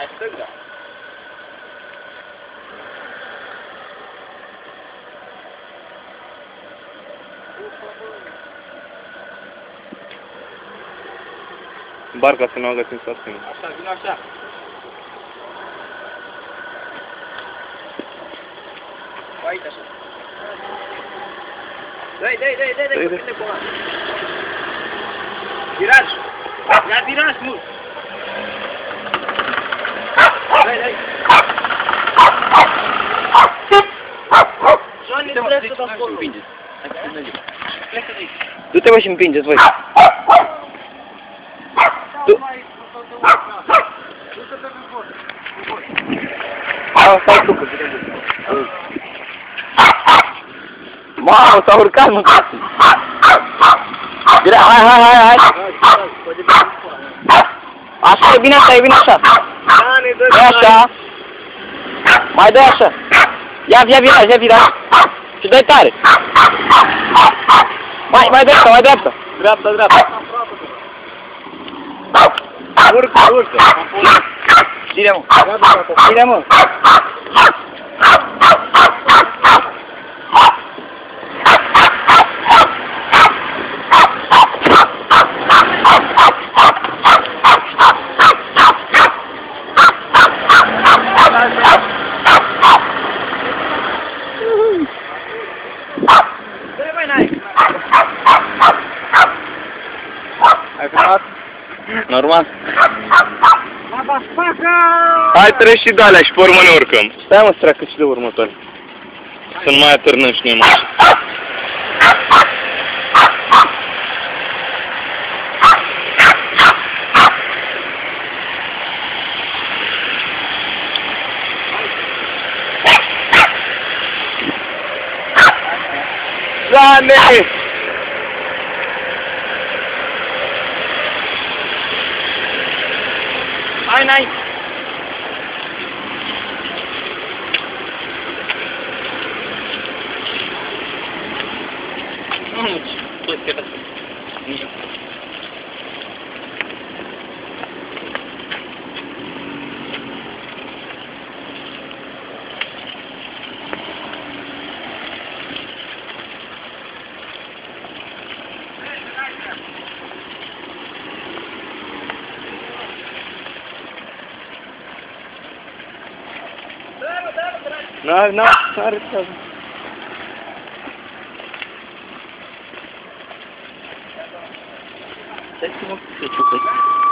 Hai stânga. Barca să nu o găsim să stânga. Așa, vino așa. Aici așa. Dai, câte cola. Viraj. Ia viraj mult. Dai. Johnny, trebuie să dau acolo. Plecă de aici. Du-te mă și împingeți voi. Stai tu că mamă, s-a urcat, mă, casă. Hai. Așa, e bine așa, Dă așa. Mai dă așa. Ia viraj. Și dă-i tare. Mai dreapta, Dreapta. Urcă. Ține, mă. Ai filmat? Normal. Hai, treci și de alea și pe urmă ne urcăm. Stai mă, streacă și de următoare. Să nu mai atârnăm și noi mașini. Doamne! Hai! N-are treabă. Stai să mă ciucă.